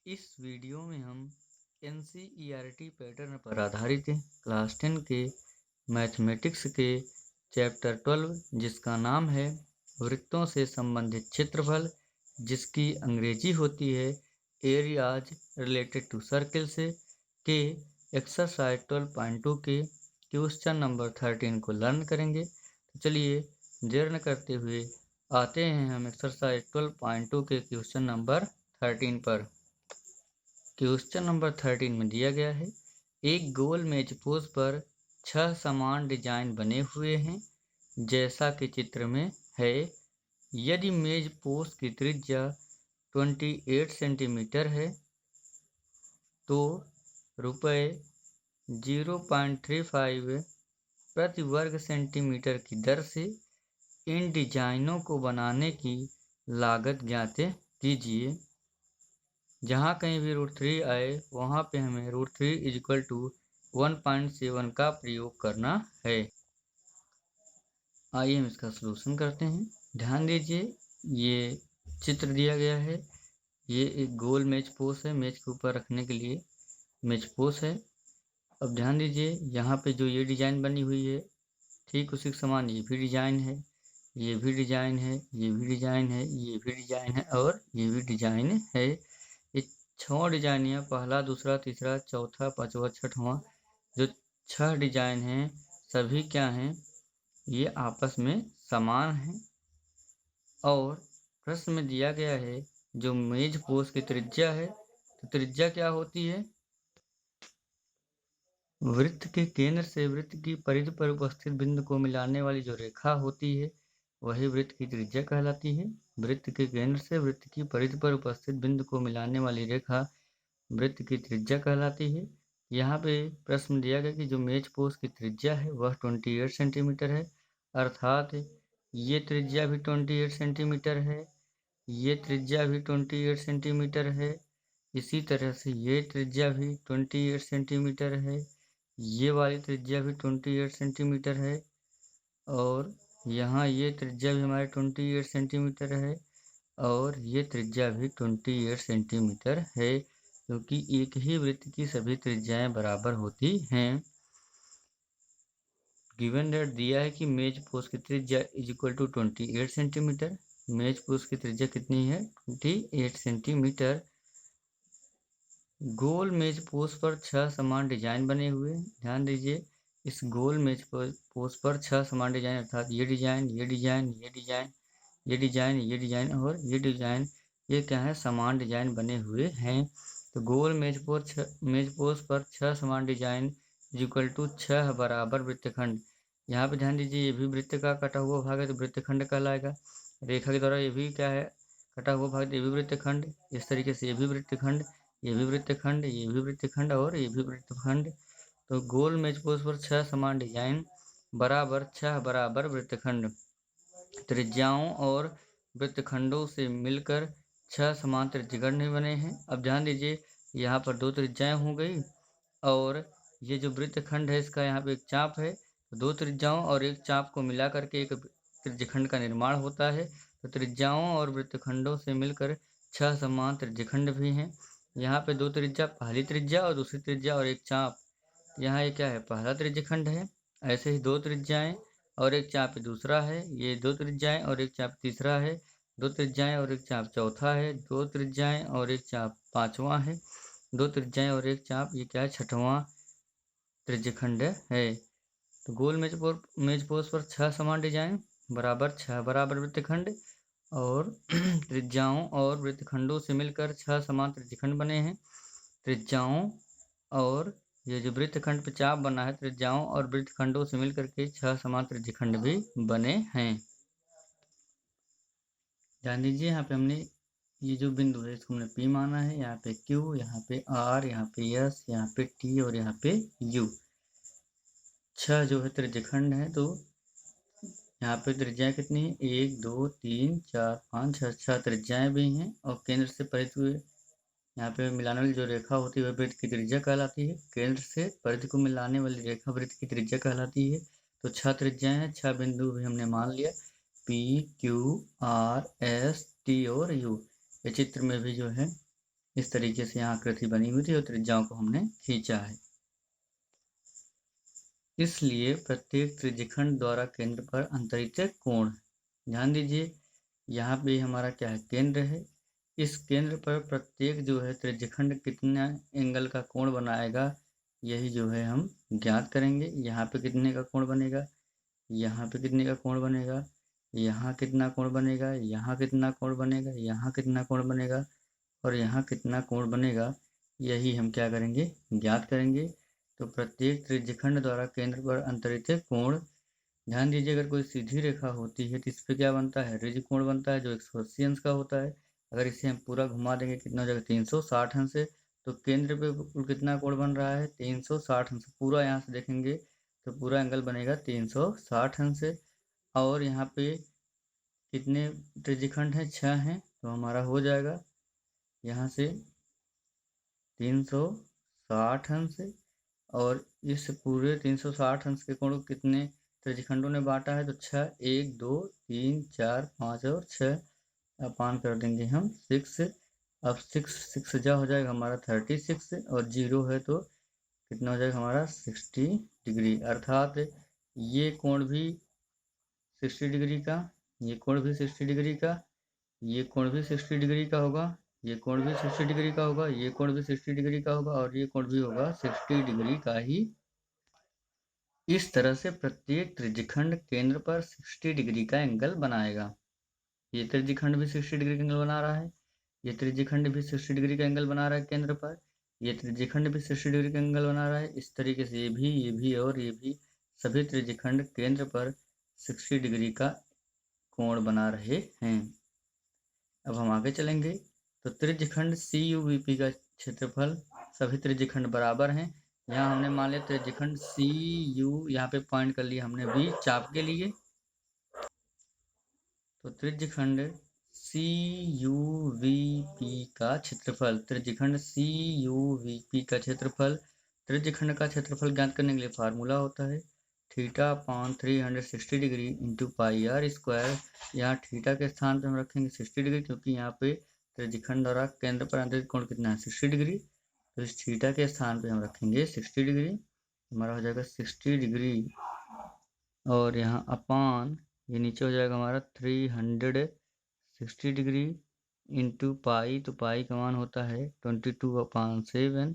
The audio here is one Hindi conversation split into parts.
इस वीडियो में हम NCERT पैटर्न पर आधारित क्लास 10 के मैथमेटिक्स के चैप्टर 12 जिसका नाम है वृत्तों से संबंधित क्षेत्रफल, जिसकी अंग्रेजी होती है एरियाज रिलेटेड टू सर्कल से, के एक्सरसाइज 12.2 के क्वेश्चन नंबर 13 को लर्न करेंगे। तो चलिए देर न करते हुए आते हैं हम एक्सरसाइज 12.2 के क्वेश्चन नंबर 13 पर। क्वेश्चन नंबर 13 में दिया गया है, एक गोल मेज पोज पर 6 समान डिजाइन बने हुए हैं जैसा कि चित्र में है। यदि मेज पोज की त्रिज्या 28 सेंटीमीटर है तो रुपये 0.35 प्रति वर्ग सेंटीमीटर की दर से इन डिजाइनों को बनाने की लागत ज्ञात कीजिए। जहाँ कहीं भी √3 आए वहाँ पे हमें √3 = 1.7 का प्रयोग करना है। आइए हम इसका सलूशन करते हैं। ध्यान दीजिए, ये चित्र दिया गया है, ये एक गोल मेज पोज है, मेज के ऊपर रखने के लिए मेज पोज है। अब ध्यान दीजिए, यहाँ पे जो ये डिजाइन बनी हुई है ठीक उसी के समान ये भी डिजाइन है, ये भी डिजाइन है, ये भी डिजाइन है, ये भी डिजाइन है और ये भी डिजाइन है। ये 6 डिजाइन है, पहला, दूसरा, तीसरा, चौथा, पांचवा, छठवां, जो 6 डिजाइन हैं सभी क्या हैं, ये आपस में समान हैं। और प्रश्न में दिया गया है जो मेज पोज की त्रिज्या है, तो त्रिज्या क्या होती है? वृत्त के केंद्र से वृत्त की परिधि पर उपस्थित बिंदु को मिलाने वाली जो रेखा होती है वही वृत्त की त्रिज्या कहलाती है। वृत्त के केंद्र से वृत्त की परिधि पर उपस्थित बिंदु को मिलाने वाली रेखा वृत्त की त्रिज्या कहलाती है। यहाँ पे प्रश्न दिया गया कि जो मेज पोज की त्रिज्या है वह 28 सेंटीमीटर है, अर्थात ये त्रिज्या भी 28 सेंटीमीटर है, ये त्रिज्या भी 28 सेंटीमीटर है, इसी तरह से ये त्रिज्या भी 28 सेंटीमीटर है, ये वाली त्रिज्या भी 28 सेंटीमीटर है और यहाँ ये त्रिज्या भी हमारे 28 सेंटीमीटर है और ये त्रिज्या भी 28 सेंटीमीटर है, क्योंकि एक ही वृत्त की सभी त्रिज्याएं बराबर होती हैं। गिवन दैट दिया है कि मेज पोज की त्रिज्या = 28 सेंटीमीटर। मेज पोज की त्रिज्या कितनी है? 28 सेंटीमीटर। गोल मेज पोज पर 6 समान डिजाइन बने हुए हैं। ध्यान दीजिए, इस गोल मेज पोज पर 6 समान डिजाइन, अर्थात ये डिजाइन, ये डिजाइन, ये डिजाइन, ये डिजाइन, ये डिजाइन और ये डिजाइन, ये क्या है? समान डिजाइन बने हुए हैं। तो गोल मेज पोज पर 6 समान डिजाइन = 6 बराबर वृत्तखंड। यहाँ पे ध्यान दीजिए, ये भी वृत्त का कटा हुआ भाग है तो वृत्तखंड कहलाएगा। रेखा के द्वारा ये भी क्या है? कटा हुआ भाग, ये भी वृत्तखंड। इस तरीके से ये भी वृत्तखंड, ये भी वृत्तखंड, ये भी वृत्तखंड और ये भी वृत्तखंड। तो गोल मेज पोज पर 6 समान डिजाइन बराबर 6 बराबर वृत्तखंड। त्रिज्याओं और वृत्तखंडों से मिलकर 6 समान त्रिज्यखंड बने हैं। अब ध्यान दीजिए, यहाँ पर 2 त्रिज्याएं हो गई और ये जो वृत्तखंड है इसका यहाँ पे एक चाप है, तो 2 त्रिज्याओं और एक चाप को मिला करके एक त्रिज्यखंड का निर्माण होता है। तो त्रिज्याओं और वृत्तखंडों से मिलकर 6 समान त्रिज्यखंड भी हैं। यहाँ पे 2 त्रिज्या, पहली त्रिज्या और दूसरी त्रिज्या और एक चाप, यहाँ ये क्या है? पहला त्रिज्यखंड है। ऐसे ही 2 त्रिज्याएं और एक चाप दूसरा है, ये 2 त्रिज्याएं और एक चाप तीसरा है, 2 त्रिज्याएं और एक चाप चौथा है, 2 त्रिज्याएं और एक चाप पांचवा है, 2 त्रिज्याएं और एक चाप, ये क्या है? छठवां त्रिज्यखंड है। तो गोल मेज पोज पर 6 समान डिजाइन बराबर 6 बराबर वृत्तखंड और त्रिज्याओं और वृत्तखंडों से मिलकर 6 समान त्रिज्यखंड बने हैं। त्रिज्याओं और ये जो वृत्तखंड पे चाप बना है, त्रिज्याओं और वृत्तखंडों से मिलकर के 6 समान त्रिज्यखंड भी बने हैं। ध्यान दीजिए, यहाँ पे हमने ये जो बिंदु है इसको हमने P माना है, यहाँ पे Q, यहाँ पे R, यहाँ पे S, यहाँ पे T और यहाँ पे U। 6 जो है त्रिज्यखंड है, तो यहाँ पे त्रिज्याएं कितनी है? 1 2 3 4 5 6, 6 त्रिज्याएं भी हैं और केंद्र से परिधि हुए यहाँ पे मिलाने वाली जो रेखा होती है वह वृत्त की त्रिज्या कहलाती है। केंद्र से परिधि को मिलाने वाली रेखा वृत्त की त्रिज्या कहलाती है। तो 6 त्रिज्याएं हैं, 6 बिंदु भी हमने मान लिया, P Q R S T और U। ये चित्र में भी जो है इस तरीके से यहाँ आकृति बनी हुई थी और त्रिज्याओं को हमने खींचा है। इसलिए प्रत्येक त्रिज्यखंड द्वारा केंद्र पर अंतरित कोण, ध्यान दीजिए यहाँ पे हमारा क्या है, केंद्र है। इस केंद्र पर प्रत्येक जो है त्रिज्यखंड कितना एंगल का कोण बनाएगा, यही जो है हम ज्ञात करेंगे। यहाँ पे कितने का कोण बनेगा, यहाँ पे कितने का कोण बनेगा, यहाँ कितना कोण बनेगा, यहाँ कितना कोण बनेगा, यहाँ कितना कोण बनेगा और यहाँ कितना कोण बनेगा, यही हम क्या करेंगे, ज्ञात करेंगे। तो प्रत्येक त्रिज्यखंड द्वारा केंद्र पर अंतरित कोण, ध्यान दीजिए अगर कोई सीधी रेखा होती है तो इस पर क्या बनता है, ऋज कोण बनता है जो 180 अंश का होता है। अगर इसे हम पूरा घुमा देंगे कितना हो जाएगा, 360 अंश से। तो केंद्र पे कुल कितना कोण बन रहा है, 360 अंश। पूरा यहाँ से देखेंगे तो पूरा एंगल बनेगा 360 अंश से। और यहाँ पे कितने त्रिज्यखंड हैं, 6 हैं, तो हमारा हो जाएगा यहाँ से 360 अंश से। और इस पूरे 360 अंश के कोण को कितने त्रिज्यखंडों ने बांटा है, तो 6, 1 2 3 4 5 और 6 अपान कर देंगे हम 6। अब 6 जा हो जाएगा हमारा 36 और 0 है तो कितना हो जाएगा हमारा 60 डिग्री। अर्थात ये कोण भी 60 डिग्री का, ये कोण भी 60 डिग्री का, ये कोण भी 60 डिग्री का होगा, ये कोण भी 60 डिग्री का होगा, ये कोण भी 60 डिग्री का होगा और ये कोण भी होगा 60 डिग्री का ही। इस तरह से प्रत्येक त्रिज्यखंड केंद्र पर 60 डिग्री का एंगल बनाएगा। ये त्रिज्यखंड भी 60 डिग्री का एंगल बना रहा है, ये त्रिज्यखंड भी 60 डिग्री का एंगल बना रहा है केंद्र पर, ये त्रिज्यखंड भी 60 डिग्री का एंगल बना रहा है। इस तरीके से ये भी और ये भी सभी त्रिज्यखंड केंद्र पर 60 डिग्री का कोण बना रहे हैं। अब हम आगे चलेंगे तो त्रिज्यखंड CUVP का क्षेत्रफल, सभी त्रिज्यखंड बराबर हैं। यहाँ हमने मान लिया त्रिज्यखंड CU, यहाँ पे पॉइंट कर लिया हमने B चाप के लिए। तो त्रिज्यखंड CUVP का क्षेत्रफल, त्रिज्यखंड CUVP का क्षेत्रफल, त्रिज्यखंड का क्षेत्रफल ज्ञात करने के लिए फार्मूला होता है θ/360 degree into pi r square. यहाँ थीटा के स्थान पे हम रखेंगे 60 डिग्री, क्योंकि यहाँ पे त्रिज्यखंड द्वारा केंद्र पर अंतरित कोण कितना है, 60 डिग्री। तो इस थीटा के स्थान पे हम रखेंगे 60 डिग्री, हमारा हो जाएगा 60 डिग्री। और यहाँ अपान ये नीचे हो जाएगा हमारा 360 डिग्री इंटू पाई, तो पाई का मान होता है 22/7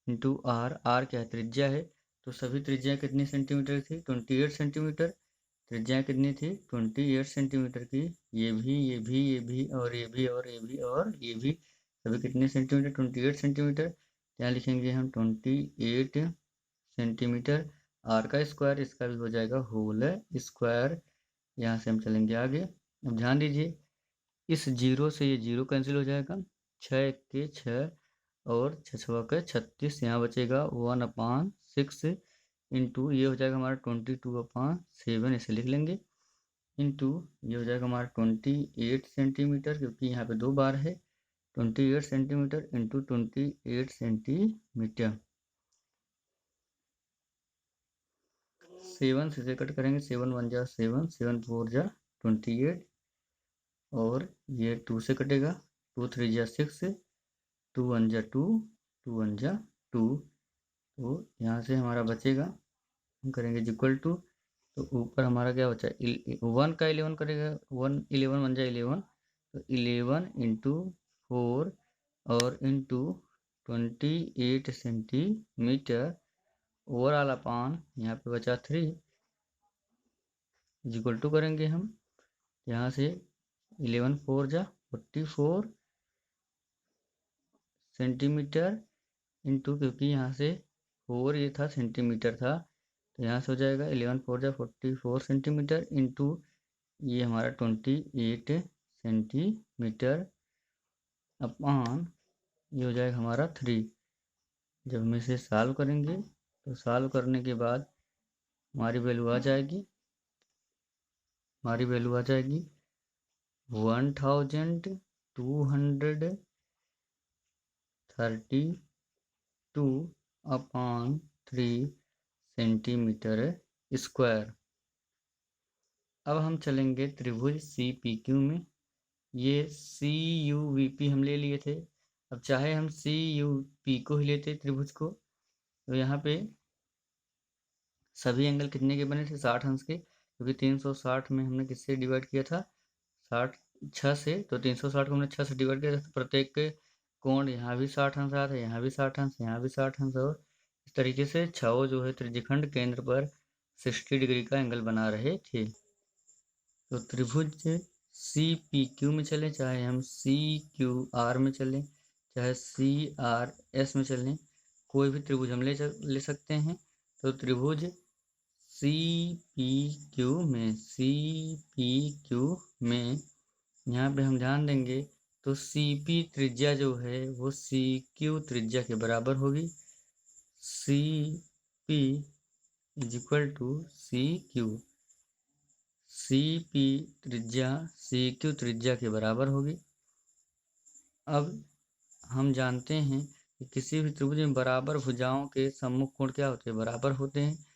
इंटू आर क्या है, त्रिज्या है। तो सभी त्रिज्या कितनी सेंटीमीटर थी, 28 सेंटीमीटर। त्रिज्या कितनी थी, 28 सेंटीमीटर की। ये भी और ये भी और ये भी और ये भी सभी कितने सेंटीमीटर, 28 सेंटीमीटर। यहाँ लिखेंगे हम 28 सेंटीमीटर। आर का स्क्वायर, इसका भी हो जाएगा होल स्क्वायर। यहाँ से हम चलेंगे आगे। अब ध्यान दीजिए इस 0 से ये 0 कैंसिल हो जाएगा, 6 के 6 और 6 के 36, यहाँ बचेगा 1/6 इंटू ये हो जाएगा हमारा 22/7, इसे लिख लेंगे, इंटू ये हो जाएगा हमारा 28 सेंटीमीटर, क्योंकि यहाँ पे 2 बार है। 28 सेंटीमीटर इंटू 28 सेंटीमीटर। 7 से कट करेंगे, 7 1 जा 7, 7 4 जा 28 और ये 2 से कटेगा, 2 3 जा 6, 2 1 जा 2, 2 1 जा 2। तो यहाँ से हमारा बचेगा, हम करेंगे इक्वल टू, तो ऊपर हमारा क्या बचा, 1 का 11 करेगा, 1 11 1 जा 11, तो 11 इंटू 4 और इंटू 28 सेंटीमीटर ओवरऑल अपान यहाँ पे बचा 3 इक्वल टू करेंगे हम यहाँ से 11 4 जा 44 सेंटीमीटर इंटू, क्योंकि यहाँ से 4 ये था सेंटीमीटर था, तो यहाँ से हो जाएगा 11 4 जा 44 सेंटीमीटर इंटू ये हमारा 28 सेंटीमीटर अपान ये हो जाएगा हमारा 3। जब हम इसे सॉल्व करेंगे तो सॉल्व करने के बाद हमारी वैल्यू आ जाएगी, 1232/3 सेंटीमीटर स्क्वायर। अब हम चलेंगे त्रिभुज CPQ में। ये CUVP हम ले लिए थे, अब चाहे हम सी यू पी को ही लेते त्रिभुज को, तो यहाँ पे सभी एंगल कितने के बने थे, 60 अंश के, क्योंकि 360 में हमने किससे डिवाइड किया था, 60 6 से, तो 360 को हमने 6 से डिवाइड किया था, तो प्रत्येक के कोण यहाँ भी 60 अंश आया था, यहाँ भी 60 अंश, यहाँ भी 60 अंश, और इस तरीके से छह जो है त्रिज्यखंड केंद्र पर 60 डिग्री का एंगल बना रहे थे। तो त्रिभुज सी पी क्यू में चले, चाहे हम सी क्यू आर में चलें, चाहे सी आर एस में चलें, कोई भी त्रिभुज हम ले सकते हैं। तो त्रिभुज सी पी क्यू में यहाँ पे हम ध्यान देंगे तो सी पी त्रिज्या जो है वो सी क्यू त्रिज्या के बराबर होगी। C P is equal to C Q, C P त्रिज्या सी क्यू त्रिज्या के बराबर होगी। अब हम जानते हैं कि किसी भी त्रिभुज में बराबर भुजाओं के सम्मुख कोण क्या होते हैं, बराबर होते हैं।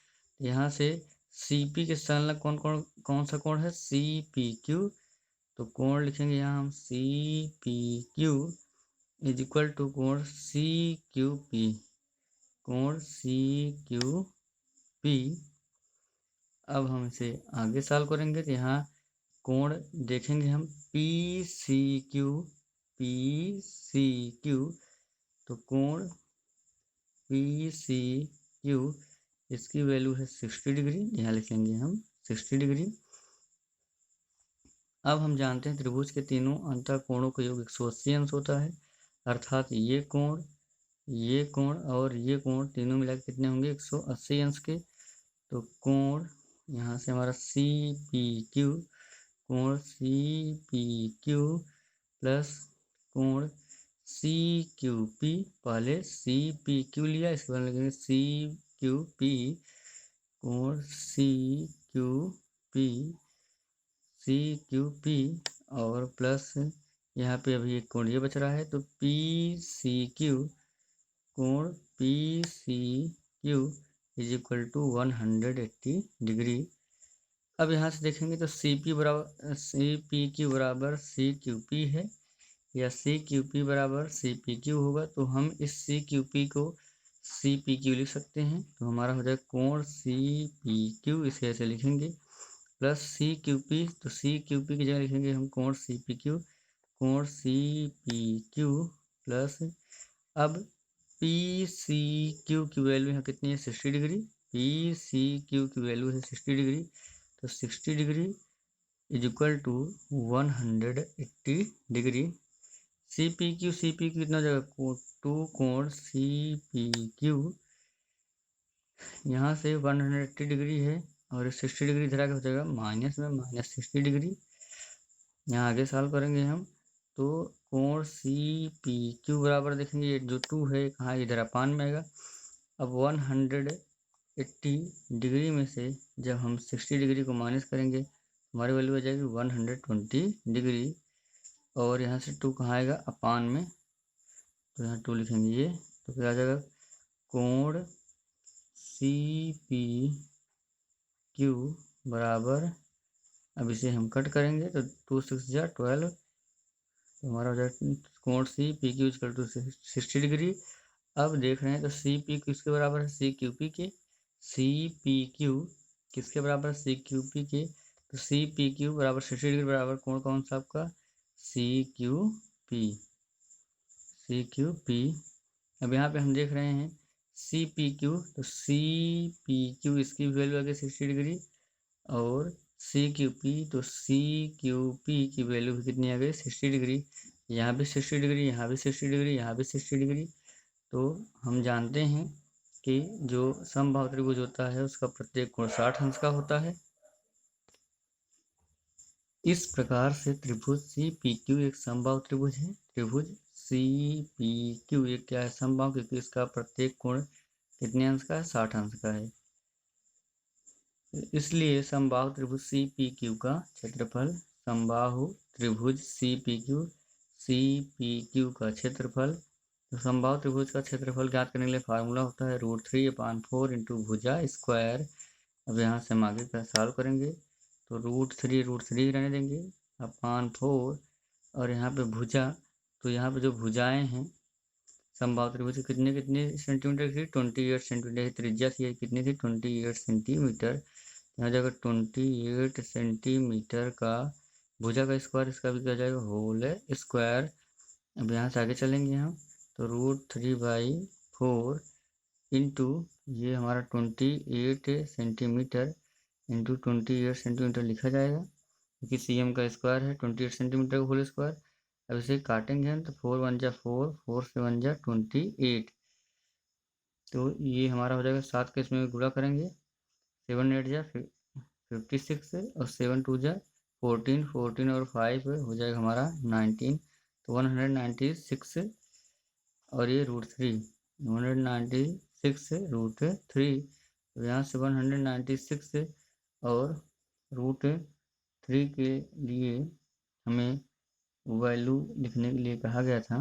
यहाँ से सी पी के संलग्न कौन सा कोण है, सी पी क्यू, तो कोण लिखेंगे यहाँ हम C P Q is equal to कोण सी क्यू पी, कोण सी क्यू पी। अब हम इसे आगे सॉल्व करेंगे तो यहाँ कोण देखेंगे हम पी सी क्यू, तो कोण पी सी क्यू इसकी वैल्यू है 60 डिग्री, यहाँ लिखेंगे हम 60 डिग्री। अब हम जानते हैं त्रिभुज के तीनों अंतः कोणों का योग 180 अंश होता है, अर्थात ये कोण और ये कोण तीनों मिलाकर कितने होंगे, 180 अंश के। तो कोण यहाँ से हमारा सी पी क्यू, कोण सी पी क्यू प्लस कोण सी क्यू पी, पहले सी पी क्यू लिया, इसके बाद लिखेंगे सी क्यू पी, कोण सी क्यू पी और प्लस यहाँ पे अभी एक कोण ये बच रहा है, तो पी सी क्यू, कोण P C Q is equal to 180 degree. अब यहाँ से देखेंगे तो सी पी क्यू बराबर सी क्यू पी है, या सी क्यू पी बराबर सी पी क्यू होगा, तो हम इस सी क्यू पी को सी पी क्यू लिख सकते हैं। तो हमारा हो जाएगा कोण सी पी क्यू, इसे ऐसे लिखेंगे, प्लस सी क्यू पी, तो सी क्यू पी की जगह लिखेंगे हम कोण सी पी क्यू, कोण सी पी क्यू प्लस, अब पी सी क्यू की वैल्यू यहाँ कितनी है, 60 डिग्री, पी सी क्यू की वैल्यू है 60 डिग्री, तो 60 degree is equal to 180 degree. C P Q कितना हो जाएगा, 2 कोण सी पी क्यू, यहाँ से 180 डिग्री है और 60 डिग्री इधर आके हो जाएगा माइनस में, -60 डिग्री। यहाँ आगे सॉल्व करेंगे हम, तो कोण सी पी क्यू बराबर देखेंगे ये जो 2 है कहाँ, इधर अपान में आएगा। अब 180 डिग्री में से जब हम 60 डिग्री को माइनस करेंगे हमारी वैल्यू आ जाएगी 120 डिग्री, और यहाँ से 2 कहाँ आएगा, अपान में, तो यहाँ 2 लिखेंगे ये, तो क्या आ जाएगा, कोण सी पी क्यू बराबर, अब इसे हम कट करेंगे तो 2 6 जा 12, तो हमारा हो जाएगा कोण C P Q equal to 60 degree. अब देख रहे हैं तो सी पी किसके बराबर है, सी क्यू पी के, सी पी क्यू किसके बराबर है, सी क्यू पी के, तो सी पी क्यू बराबर 60 डिग्री बराबर कोण कौन सा आपका, सी क्यू पी। अब यहाँ पे हम देख रहे हैं सी पी क्यू, तो सी पी क्यू इसकी वैल्यू आ गई 60 डिग्री, और सी क्यू पी, तो सी क्यू पी की वैल्यू कितनी आ गई, 60 डिग्री, यहाँ भी 60 डिग्री, यहाँ भी 60 डिग्री, यहाँ भी 60 डिग्री। तो हम जानते हैं कि जो समबाहु त्रिभुज होता है उसका प्रत्येक कोण 60 अंश का होता है। इस प्रकार से त्रिभुज सी पी क्यू एक समबाहु त्रिभुज है। त्रिभुज सी पी क्यू एक क्या है, समबाहु, क्योंकि इसका प्रत्येक कोण कितने अंश का है, 60 अंश का है। इसलिए समबाहु त्रिभुज सी पी क्यू का क्षेत्रफल, समबाहु त्रिभुज सी पी क्यू का क्षेत्रफल, तो समबाहु त्रिभुज का क्षेत्रफल ज्ञात करने के लिए फार्मूला होता है √3/4 इंटू भुजा स्क्वायर। अब यहाँ से हम आगे का सॉल्व करेंगे तो √3 रहने देंगे, /4, और यहाँ पे भुजा, तो यहाँ पे जो भुजाएं हैं समबाहु त्रिभुज कितने सेंटीमीटर की 28 सेंटीमीटर की त्रिज्या थी, कितनी थी 28 सेंटीमीटर। यहाँ जाएगा 28 सेंटीमीटर का भुजा का स्क्वायर, इसका भी क्या जाएगा होल स्क्वायर। अब यहाँ से आगे चलेंगे हम, तो √3/4 इंटू ये हमारा 28 सेंटीमीटर इंटू 28 सेंटीमीटर लिखा जाएगा, क्योंकि सीएम का स्क्वायर है 28 सेंटीमीटर का होल स्क्वायर। अब इसे काटेंगे हम, तो 4 × 1 = 4, 4 से 1 = 28, तो ये हमारा हो जाएगा 7 के इसमें गुणा करेंगे, 7 × 8 = 56 और 7 × 2 = 14, 14 और 5 हो जाएगा हमारा 19, तो 196 और ये √3, 196 √3, तो यहाँ से 196 और √3 के लिए हमें वैल्यू लिखने के लिए कहा गया था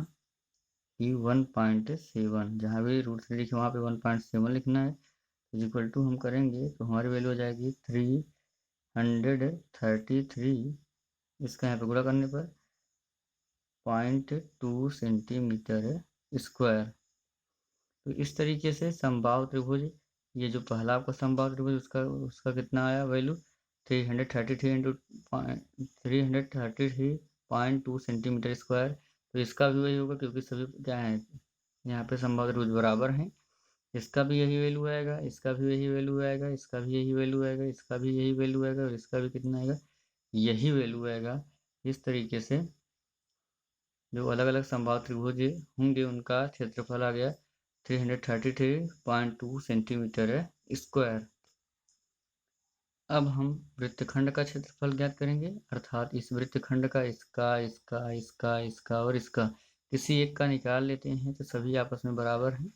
कि 1.7, जहाँ भी √3 लिखे वहाँ पे 1.7 लिखना है। इक्वल टू हम करेंगे तो हमारी वैल्यू हो जाएगी 333, इसका यहाँ पे गुणा करने पर 0.2 सेंटीमीटर स्क्वायर। तो इस तरीके से समबाहु त्रिभुज, ये जो पहला आपका समबाहु त्रिभुज उसका कितना आया वैल्यू 333.2 सेंटीमीटर स्क्वायर। तो इसका भी वही होगा, क्योंकि सभी क्या है यहाँ पे समबाहु त्रिभुज बराबर हैं। इसका भी यही वैल्यू आएगा, इसका भी यही वैल्यू आएगा, इसका भी यही वैल्यू आएगा, इसका भी यही वैल्यू आएगा, और इसका भी कितना आएगा यही वैल्यू आएगा। इस तरीके से जो अलग अलग समबाहु त्रिभुज होंगे उनका क्षेत्रफल आ गया 333.2 सेंटीमीटर स्क्वायर। अब हम वृत्तखंड का क्षेत्रफल ज्ञात करेंगे, अर्थात इस वृत्तखंड का इसका और इसका किसी एक का निकाल लेते हैं, तो सभी आपस में बराबर हैं।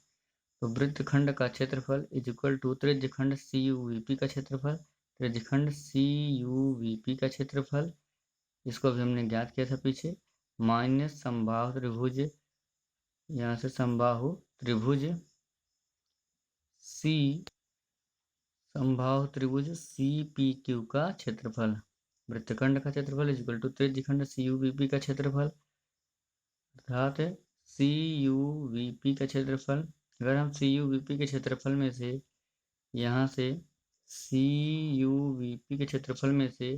तो वृत्तखंड का क्षेत्रफल इक्वल टू त्रिज्यखंड CUVP का क्षेत्रफल, त्रिज्यखंड CUVP का क्षेत्रफल, इसको भी हमने ज्ञात किया था पीछे, माइनस समबाहु त्रिभुज, यहाँ से समबाहु त्रिभुज CPQ का क्षेत्रफल, वृत्तखंड का क्षेत्रफल इक्वल टू त्रिज्यखंड CUVP का क्षेत्रफल, अर्थात CUVP का क्षेत्रफल। अगर हम CUVP के क्षेत्रफल में से यहाँ से CUVP के क्षेत्रफल में से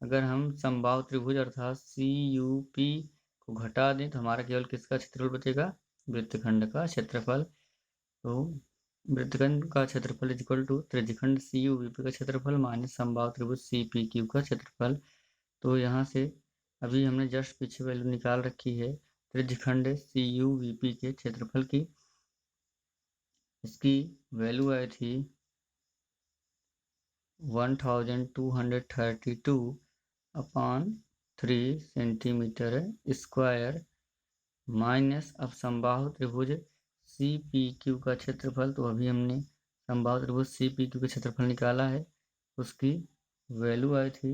अगर हम समबाहु त्रिभुज अर्थात CUP को घटा दें, तो हमारा केवल किसका क्षेत्रफल बचेगा वृत्तखंड का क्षेत्रफल। तो वृत्तखंड का क्षेत्रफल इक्वल टू त्रिज्यखंड CUVP का क्षेत्रफल माइनस समबाहु त्रिभुज CPQ का क्षेत्रफल। तो यहाँ से अभी हमने जस्ट पीछे वैल्यू निकाल रखी है त्रिज्यखंड CUVP के क्षेत्रफल की, इसकी वैल्यू आई थी 1232/3 सेंटीमीटर स्क्वायर, माइनस अब समबाहु त्रिभुज CPQ का क्षेत्रफल। तो अभी हमने समबाहु त्रिभुज CPQ का क्षेत्रफल निकाला है, उसकी वैल्यू आई थी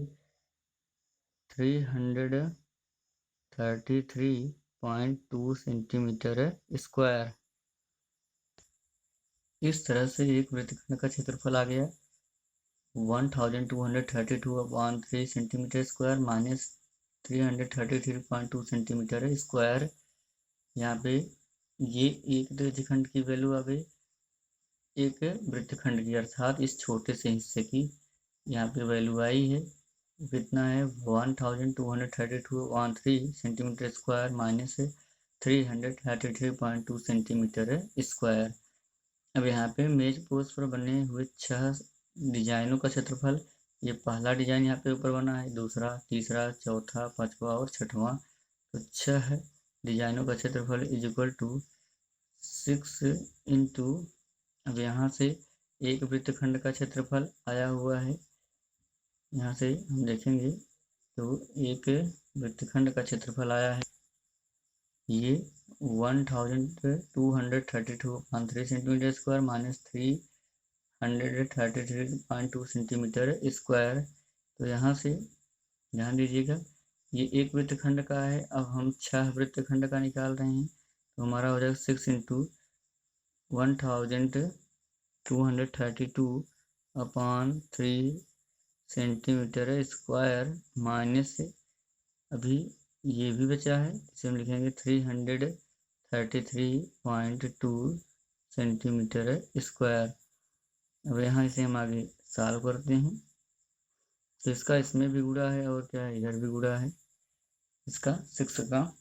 333.2 सेंटीमीटर स्क्वायर। इस तरह से एक वृत्तखंड का क्षेत्रफल आ गया 1232/3 centimetre square minus 333.2 centimetre square. यहाँ पे ये एक त्रिज्यखंड की वैल्यू आ गई, एक वृत्तखंड की अर्थात इस छोटे से हिस्से की यहाँ पे वैल्यू आई है, कितना है 1232/3 centimetre square minus 333.2 centimetre square. अब यहाँ पे मेज पोस्ट पर बने हुए 6 डिजाइनों का क्षेत्रफल, ये पहला डिजाइन यहाँ पे ऊपर बना है, दूसरा, तीसरा, चौथा, पांचवा और छठवां, तो 6 डिजाइनों का क्षेत्रफल इक्वल टू 6 इंटू, अब यहाँ से एक वृत्तखंड का क्षेत्रफल आया हुआ है, यहाँ से हम देखेंगे तो एक वृत्तखंड का क्षेत्रफल आया है ये 1232/3 centimetre square minus 333.2 centimetre square. तो यहाँ से ध्यान दीजिएगा ये एक वृत्तखंड का है, अब हम 6 वृत्तखंड का निकाल रहे हैं, तो हमारा हो जाएगा 6 इंटू 1232/3 सेंटीमीटर स्क्वायर माइनस, अभी ये भी बचा है, इसे हम लिखेंगे 33.2 सेंटीमीटर स्क्वायर। अब यहाँ इसे हम आगे सॉल्व करते हैं। तो इसका इसमें भी गुणा है और क्या है, इधर भी गुणा है इसका 6 का।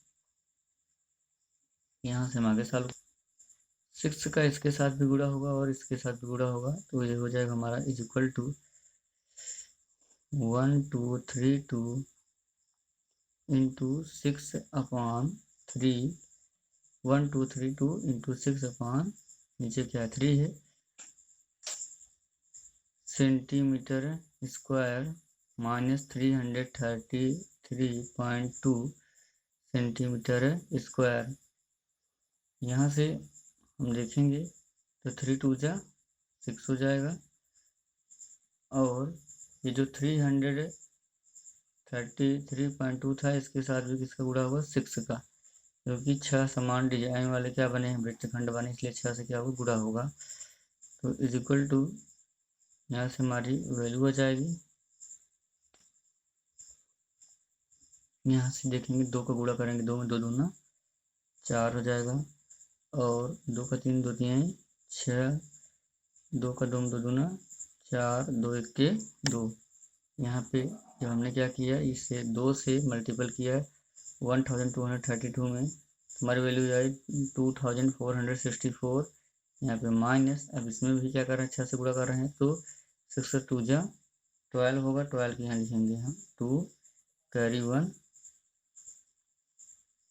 यहाँ से हम आगे सॉल्व, 6 का इसके साथ भी गुणा होगा और इसके साथ भी गुणा होगा, तो ये हो जाएगा हमारा is equal to 1232 into 6/3, 1232 into 6 नीचे क्या 3 है centimetre square minus 333.2 centimetre square. यहाँ से हम देखेंगे तो 3 2 जा 6 हो जाएगा, और ये जो 333.2 था इसके साथ भी किसका गुणा होगा 6 का, क्योंकि 6 समान डिजाइन वाले क्या बने हैं, वृत्तखंड बने, इसलिए 6 से क्या होगा गुणा होगा। तो इज इक्वल टू यहाँ से हमारी वैल्यू आ जाएगी, यहाँ से देखेंगे 2 का गुणा करेंगे, 2 में 2 दूना 4 हो जाएगा, और 2 का 3 2 3 6, 2 का 2 में 2 दूना 4, 2 1 के 2। यहाँ पे जब हमने क्या किया, इसे 2 से मल्टीपल किया 1232 में, हमारी वैल्यू आए 2464। यहाँ पे माइनस, अब इसमें भी क्या कर रहे हैं 6 से गुणा कर रहे हैं, तो 6 2 जा 12 होगा, 12 की यहाँ लिखेंगे हम 2 कैरी 1,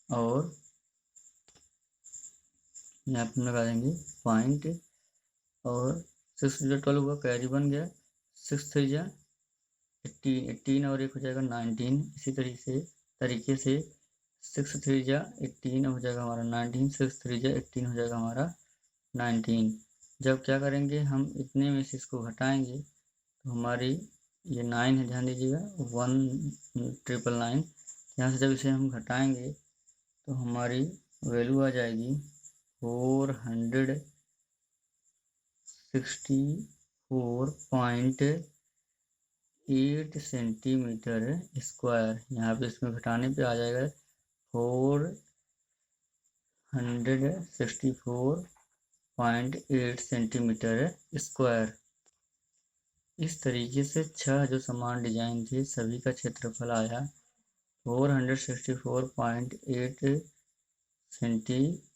और यहाँ पे लगा देंगे पॉइंट, और 6 12 हुआ कैरी 1 गया, 6 3 जा 18 और 1 हो जाएगा 19। इसी तरीके से 6 3 जा 18 हो जाएगा हमारा 19, 6 3 जा 18 हो जाएगा हमारा 19। जब क्या करेंगे हम इतने में से इसको घटाएंगे तो हमारी ये 9 है, ध्यान दीजिएगा 1999। यहाँ से जब इसे हम घटाएंगे तो हमारी वैल्यू आ जाएगी 464.8 सेंटीमीटर स्क्वायर। यहाँ पे इसमें घटाने पे आ जाएगा 464.8 सेंटीमीटर स्क्वायर। इस तरीके से 6 जो समान डिजाइन थे सभी का क्षेत्रफल आया 464.8 सेंटीमीटर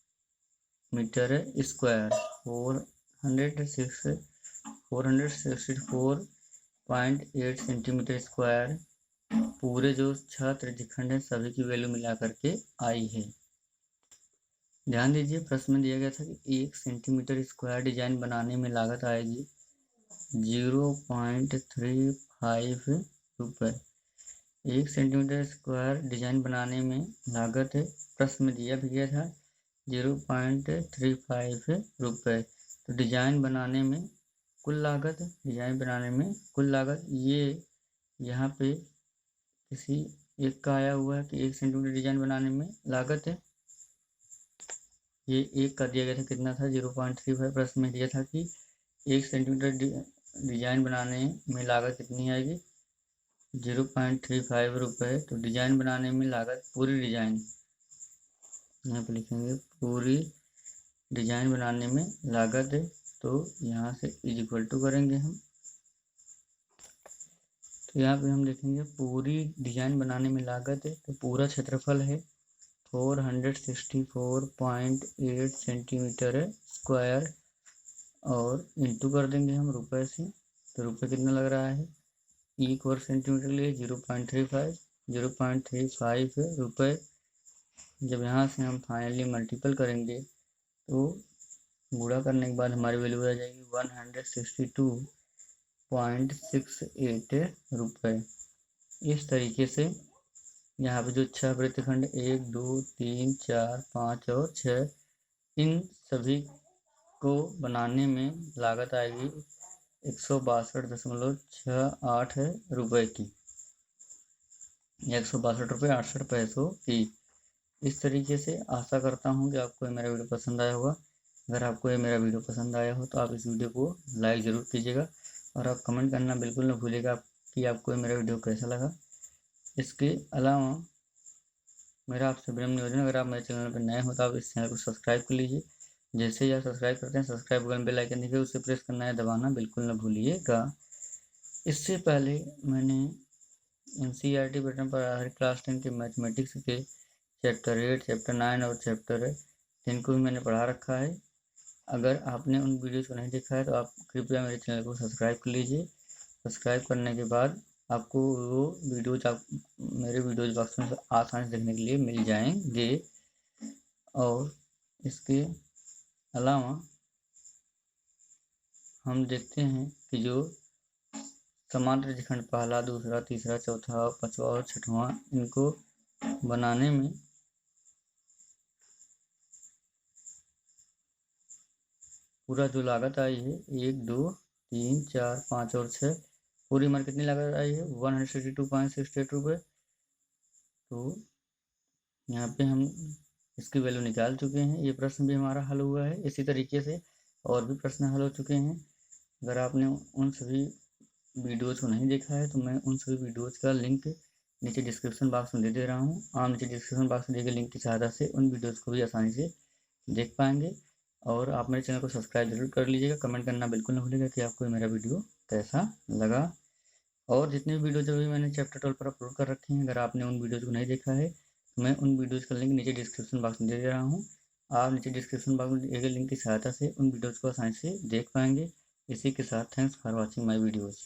स्क्वायर। 464.8 सेंटीमीटर स्क्वायर पूरे जो 6 त्रिज्यखंड है सभी की वैल्यू मिला करके आई है। ध्यान दीजिए प्रश्न में दिया गया था कि 1 सेंटीमीटर स्क्वायर डिजाइन बनाने में लागत आएगी 0.35 रुपये। 1 सेंटीमीटर स्क्वायर डिजाइन बनाने में लागत प्रश्न में दिया भी गया था 0.35 रुपये। तो डिजाइन बनाने में कुल लागत, ये यहाँ पे किसी एक का आया हुआ है कि 1 सेंटीमीटर डिजाइन बनाने में लागत है, ये एक का दिया गया था कितना था 0.35। प्रश्न में दिया था कि 1 सेंटीमीटर डिजाइन बनाने में लागत कितनी आएगी 0.35 रुपये। तो डिजाइन बनाने में लागत पूरी डिजाइन, यहाँ पे लिखेंगे पूरी डिजाइन बनाने में लागत है, तो यहाँ से इज इक्वल टू करेंगे हम। तो यहाँ पे हम देखेंगे पूरी डिजाइन बनाने में लागत है, तो पूरा क्षेत्रफल है 464.8 सेंटीमीटर स्क्वायर, और इंटू कर देंगे हम रुपए से। तो रुपए कितना लग रहा है 1 वर्ग सेंटीमीटर के लिए 0.35 रुपए। जब यहाँ से हम फाइनली मल्टीपल करेंगे तो गुणा करने के बाद हमारी वैल्यू आ जाएगी 162.68 रुपये। इस तरीके से यहाँ पे जो 6 वृत्तखंड 1 2 3 4 5 और 6, इन सभी को बनाने में लागत आएगी 162.68 रुपये की, 162.68 की। इस तरीके से आशा करता हूँ कि आपको ये मेरा वीडियो पसंद आया होगा। अगर आपको ये मेरा वीडियो पसंद आया हो तो आप इस वीडियो को लाइक ज़रूर कीजिएगा, और आप कमेंट करना बिल्कुल न भूलिएगा कि आपको ये मेरा वीडियो कैसा लगा। इसके अलावा मेरा आपसे विनम्र निवेदन, अगर आप मेरे चैनल पर नए हो तो आप इस चैनल को सब्सक्राइब कर लीजिए। जैसे ही आप सब्सक्राइब करते हैं, सब्सक्राइब बगल में बेल आइकन दिखे उसे प्रेस करना है, दबाना बिल्कुल न भूलिएगा। इससे पहले मैंने NCERT पैटर्न पर आधारित क्लास 10 के मैथमेटिक्स के चैप्टर 8, चैप्टर 9 और चैप्टर 10 को भी मैंने पढ़ा रखा है। अगर आपने उन वीडियोज़ को नहीं देखा है तो आप कृपया मेरे चैनल को सब्सक्राइब कर लीजिए। सब्सक्राइब करने के बाद आपको वो वीडियोज मेरे वीडियोज बॉक्स में आसानी से देखने के लिए मिल जाएंगे। और इसके अलावा हम देखते हैं कि जो समांतर रेखाखंड पहला, दूसरा, तीसरा, चौथा, पांचवा और छठवां, इनको बनाने में पूरा जो लागत आई है 1, 2, 3, 4, 5 और 6, पूरी हमारी कितनी लागत आई है 162.68 रुपये। तो यहाँ पे हम इसकी वैल्यू निकाल चुके हैं। ये प्रश्न भी हमारा हल हुआ है। इसी तरीके से और भी प्रश्न हल हो चुके हैं। अगर आपने उन सभी वीडियोज़ को नहीं देखा है तो मैं उन सभी वीडियोज़ का लिंक नीचे डिस्क्रिप्शन बॉक्स में दे दे रहा हूँ। आप नीचे डिस्क्रिप्शन बॉक्स में दिए गए लिंक की सहायता से उन वीडियोज़ को भी आसानी से देख पाएंगे। और आप मेरे चैनल को सब्सक्राइब जरूर कर लीजिएगा। कमेंट करना बिल्कुल न भूलिएगा कि आपको मेरा वीडियो कैसा लगा। और जितनी भी वीडियोज अभी मैंने चैप्टर 12 पर अपलोड कर रखे हैं, अगर आपने उन वीडियोज़ को नहीं देखा है तो मैं उन वीडियोज़ का लिंक नीचे डिस्क्रिप्शन बॉक्स में दे रहा हूँ। आप नीचे डिस्क्रिप्शन बॉक्स में दिए गए लिंक की सहायता से उन वीडियोज़ को आसानी से देख पाएंगे। इसी के साथ thanks for watching my videos.